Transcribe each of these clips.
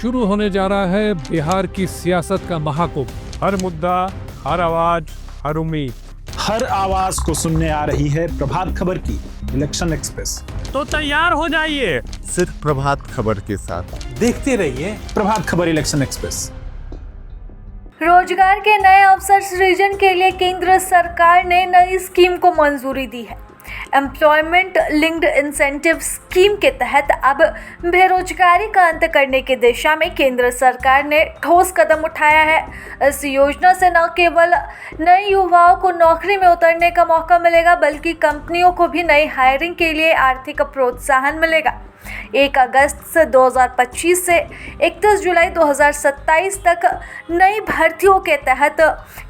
शुरू होने जा रहा है बिहार की सियासत का महाकुंभ। हर मुद्दा, हर आवाज, हर उम्मीद, हर आवाज को सुनने आ रही है प्रभात खबर की इलेक्शन एक्सप्रेस। तो तैयार हो जाइए सिर्फ प्रभात खबर के साथ देखते रहिए प्रभात खबर इलेक्शन एक्सप्रेस। रोजगार के नए अवसर सृजन के लिए केंद्र सरकार ने नई स्कीम को मंजूरी दी है। एम्प्लॉयमेंट लिंक्ड इंसेंटिव स्कीम के तहत अब बेरोजगारी का अंत करने की दिशा में केंद्र सरकार ने ठोस कदम उठाया है। इस योजना से न केवल नए युवाओं को नौकरी में उतरने का मौका मिलेगा, बल्कि कंपनियों को भी नई हायरिंग के लिए आर्थिक प्रोत्साहन मिलेगा। 1 अगस्त 2025 से 31 जुलाई 2027 तक नई भर्तियों के तहत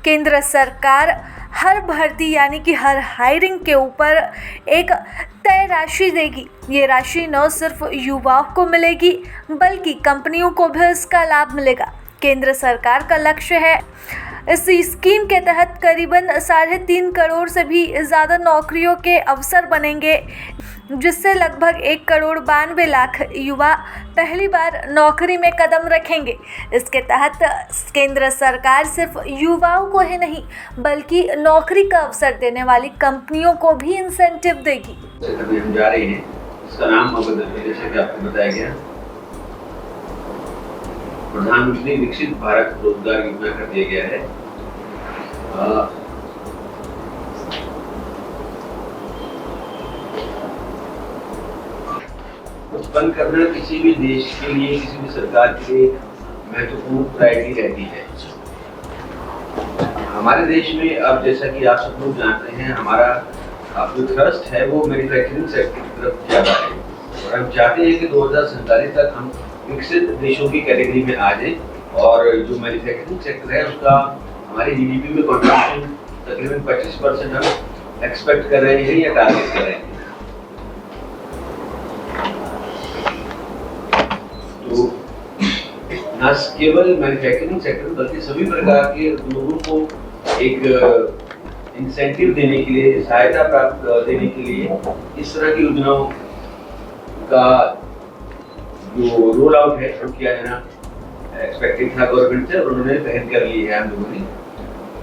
केंद्र सरकार हर भर्ती यानी कि हर हायरिंग के ऊपर एक तय राशि देगी। ये राशि न सिर्फ युवाओं को मिलेगी, बल्कि कंपनियों को भी इसका लाभ मिलेगा। केंद्र सरकार का लक्ष्य है इस स्कीम के तहत करीबन 3.5 करोड़ से भी ज़्यादा नौकरियों के अवसर बनेंगे, जिससे लगभग 1,92,00,000 युवा पहली बार नौकरी में कदम रखेंगे। इसके तहत केंद्र सरकार सिर्फ युवाओं को ही नहीं, बल्कि नौकरी का अवसर देने वाली कंपनियों को भी इंसेंटिव देगी। हम जा रहे हैं, इसका नाम जैसे कि आपको बताया गया, प्रधानमंत्री विकसित भारत रोजगार योजना कर दिया गया है। उत्पन्न करना किसी भी देश के लिए, किसी भी सरकार के लिए महत्वपूर्ण प्रायोरिटी रहती है। हमारे देश में अब जैसा कि आप सब लोग जानते हैं, हमारा अब जो थ्रस्ट है वो मैन्युफैक्चरिंग सेक्टर की तरफ ज़्यादा है, और हम चाहते हैं कि 2047 तक हम विकसित देशों की कैटेगरी में आ जाए, और जो मैन्युफैक्चरिंग सेक्टर है उसका हमारी जीडीपी में कंट्रीब्यूशन तकरीबन 25% हम एक्सपेक्ट कर रहे हैं या टारगेट कर रहे हैं। तो न केवल मैन्युफैक्चरिंग सेक्टर बल्कि सभी प्रकार के लोगों को एक इंसेंटिव देने के लिए, सहायता प्राप्त देने के लिए इस तरह की योजनाओं का जो रोल आउट है वो किया जाना एक्सपेक्टेड था गवर्नमेंट से, और उन्होंने पहल कर ली है हम लोगों ने।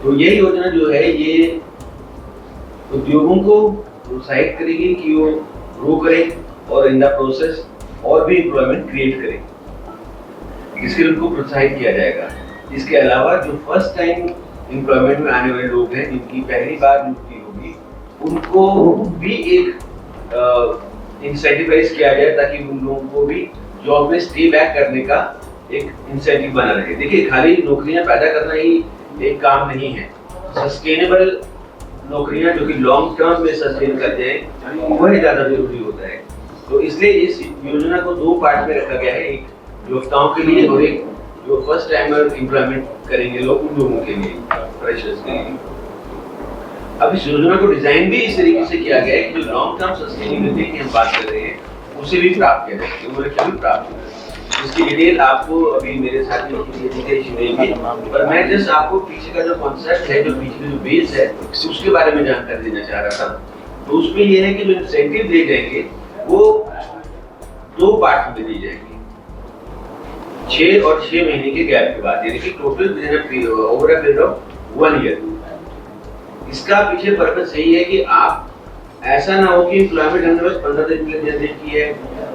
तो ये योजना जो है ये उद्योगों को प्रोत्साहित करेगी कि वो ग्रो करें और इन द प्रोसेस और भी एम्प्लॉयमेंट क्रिएट करें, इसके लिए उनको प्रोत्साहित किया जाएगा। इसके अलावा जो फर्स्ट टाइम एम्प्लॉयमेंट में आने वाले लोग हैं, जिनकी पहली बार नियुक्ति होगी, उनको भी एक इंसेंटिवाइज किया जाए ताकि उन लोगों को भी जॉब में स्टे बैक करने का एक इंसेंटिव बना रहे। देखिए, खाली नौकरियां पैदा करना ही एक काम नहीं है, सस्टेनेबल नौकरियां जो कि लॉन्ग टर्म में सस्टेन करते हैं वह ज़्यादा जरूरी होता है। तो इसलिए इस योजना को 2 पार्ट में रखा गया है, एक युवताओं के लिए और एक जो फर्स्ट टाइमर एम्प्लॉयमेंट करेंगे लोग, उन लोगों के लिए, फ्रेशर्स के लिए। अब इस योजना को डिजाइन भी इस तरीके से किया गया है कि जो लॉन्ग टर्म सस्टेनेबिलिटी की हम बात कर रहे हैं उसे भी प्राप्त किया जाए, उम्र क्या भी प्राप्त हो। इसकी डिटेल आपको अभी मेरे साथ में, पर मैं जस्ट आपको पीछे का जो कॉन्सेप्ट है, जो पीछे जो बेस है, उसके बारे में जानकारी देना चाह रहा था। तो उसमें यह है कि जो इंसेंटिव दिए जाएंगे वो 2 पार्ट में दी जाएंगे, 6 और 6 महीने के गैप के बाद, यानी कि total over a period of 1 year. इसका पीछे पर्पस यही है कि आप ऐसा ना हो कि एम्प्लॉयमेंट हमने बस 15 दिन के लिए जनरेट की है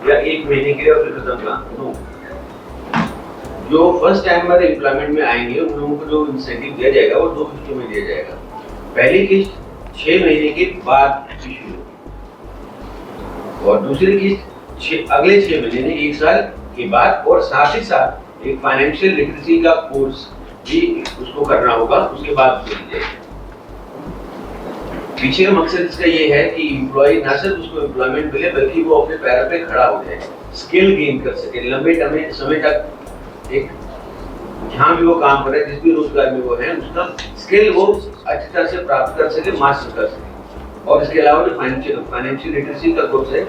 या 1 महीने के लिए और फिर खत्म का। नो, जो फर्स्ट टाइमर एम्प्लॉयमेंट में आएंगे उन लोगों को जो इंसेंटिव दिया जाएगा वो 2 किस्तों में दिया जाएगा। पहली किस्त 6 महीने के बाद शुरू, और दूसरी किस्त अगले 6 महीने 1 साल के बाद, और साथ ही साथ एक फाइनेंशियल लिटरेसी का कोर्स भी उसको करना होगा, उसके बाद दी जाएगी। पीछे का मकसद इसका ये है कि एम्प्लॉय ना सिर्फ उसको एम्प्लॉयमेंट मिले, बल्कि वो अपने पैरों पे खड़ा हो जाए, स्किल गेन कर सके, लंबे समय तक एक जहाँ भी वो काम कर रहे हैं, जिस भी रोजगार में वो है, उसका स्किल वो अच्छी तरह से प्राप्त कर सके, मास्टर कर सके। और इसके अलावा जो फाइनेंशियल लिटरेसी का कोर्स है,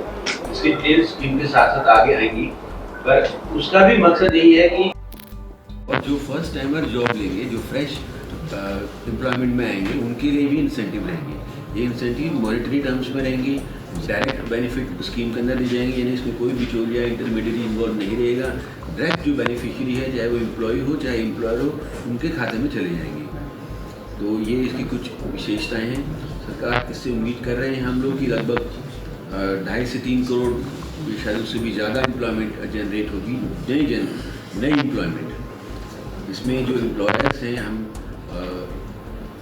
इसकी डिटेल्स स्कीम के साथ साथ आगे आएंगी, पर उसका भी मकसद यही है कि और जो फर्स्ट टाइमर जॉब लेंगे, जो फ्रेश एम्प्लॉयमेंट में आएंगे, उनके लिए भी इंसेंटिव रहेंगे। ये इंसेंटिव मॉनेटरी टर्म्स में रहेंगी, डायरेक्ट बेनिफिट स्कीम के अंदर दी जाएंगे, यानी इसमें कोई बिचौलिया इंटरमीडिएट इन्वॉल्व नहीं रहेगा। डायरेक्ट जो बेनिफिशियरी है, चाहे वो एम्प्लॉय हो चाहे एम्प्लॉयर हो, उनके खाते में चले जाएंगे। तो ये इसकी कुछ विशेषताएं हैं। सरकार इससे उम्मीद कर रहे हैं हम लोग कि लगभग 2.5 से 3 करोड़, शायद उससे भी ज़्यादा एम्प्लॉयमेंट जनरेट होगी, नई एम्प्लॉयमेंट। इसमें जो एम्प्लॉयर्स हैं, हम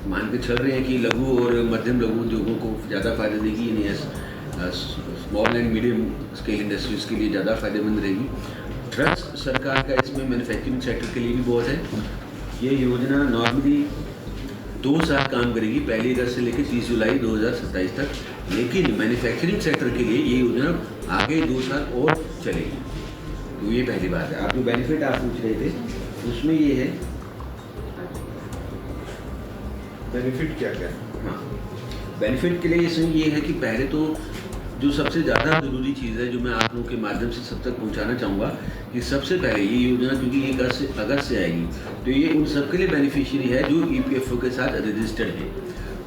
मान के चल रहे हैं कि लघु और मध्यम लघु उद्योगों को ज़्यादा फ़ायदा देगी, यानी small and medium scale industries के लिए ज़्यादा फ़ायदेमंद रहेगी। ट्रस्ट सरकार का इसमें मैन्युफैक्चरिंग सेक्टर के लिए भी बहुत है। ये योजना नॉर्मली 2 साल काम करेगी, 1 अगस्त से लेकर 30 जुलाई 2027 तक, लेकिन मैन्युफैक्चरिंग सेक्टर के लिए ये योजना आगे 2 साल और चलेगी। तो ये पहली बात है। आप जो बेनिफिट आप पूछ रहे थे उसमें ये है, बेनिफिट क्या क्या है? हाँ, बेनिफिट के लिए इसमें ये है कि पहले तो जो सबसे ज़्यादा ज़रूरी चीज़ है, जो मैं आप लोगों के माध्यम से सब तक पहुंचाना चाहूँगा, कि सबसे पहले ये योजना क्योंकि 1 अगस्त से आएगी, तो ये उन सबके लिए बेनिफिशियरी है जो EPFO के साथ रजिस्टर्ड है।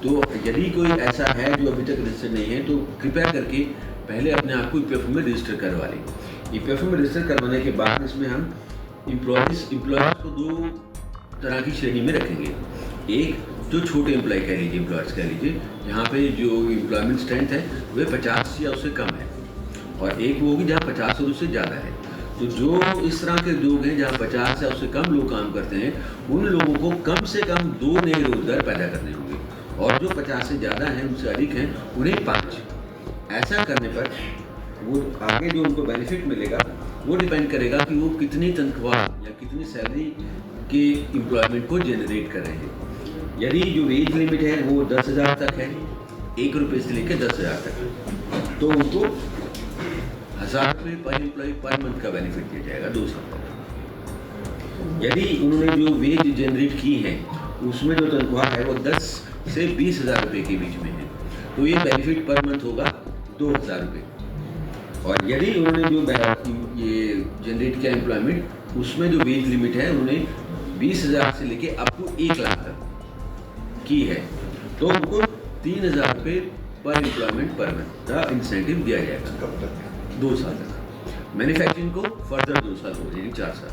तो यदि कोई ऐसा है जो अभी तक रजिस्टर्ड नहीं है, तो कृपया करके पहले अपने आप को EPFO में रजिस्टर करवा लें। EPFO में रजिस्टर करवाने के बाद इसमें हम एम्प्लॉयज़ को 2 तरह की श्रेणी में रखेंगे। एक जो छोटे एम्प्लॉय कह लीजिए, एम्प्लॉयर्स कह लीजिए, यहाँ पे जो एम्प्लॉयमेंट स्ट्रेंथ है वह 50 या उससे कम है, और एक वो होगी जहाँ 50 और उससे ज़्यादा है। तो जो इस तरह के उद्योग हैं जहाँ 50 या उससे कम लोग काम करते हैं, उन लोगों को कम से कम 2 नए रोजगार पैदा करने होंगे, और जो 50 से ज़्यादा हैं, उनसे अधिक हैं, उन्हें 5। ऐसा करने पर वो आगे जो उनको बेनिफिट मिलेगा वो डिपेंड करेगा कि वो कितनी तनख्वाह या कितनी सैलरी के एम्प्लॉयमेंट को जनरेट कर रहे हैं। यदि जो वेज लिमिट है वो 10,000 तक है, 1 रुपये से लेकर 10,000 तक, तो उनको 1,000 रुपये पर एम्प्लॉय पर मंथ का बेनिफिट दिया जाएगा 2 साल तक। यदि उन्होंने जो वेज जनरेट की है उसमें जो तनख्वाह है वो 10 से 20,000 रुपये के बीच में है, तो ये बेनिफिट पर मंथ होगा 2,000 रुपये। और यदि उन्होंने जो ये जनरेट किया एम्प्लॉयमेंट, उसमें जो वेज लिमिट है उन्होंने 20,000 से लेके अप टू 1 लाख तक की है, तो उनको 3,000 रुपये पर एम्प्लॉयमेंट पर मंथ का इंसेंटिव दिया जाएगा। कब तक? 2 साल तक। मैन्युफैक्चरिंग को फर्दर 2 साल हो जाएगी, 4 साल।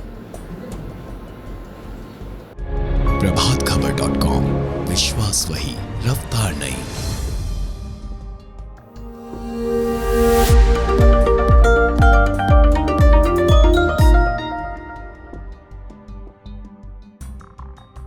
प्रभातखबर.com, विश्वास वही, रफ्तार नहीं।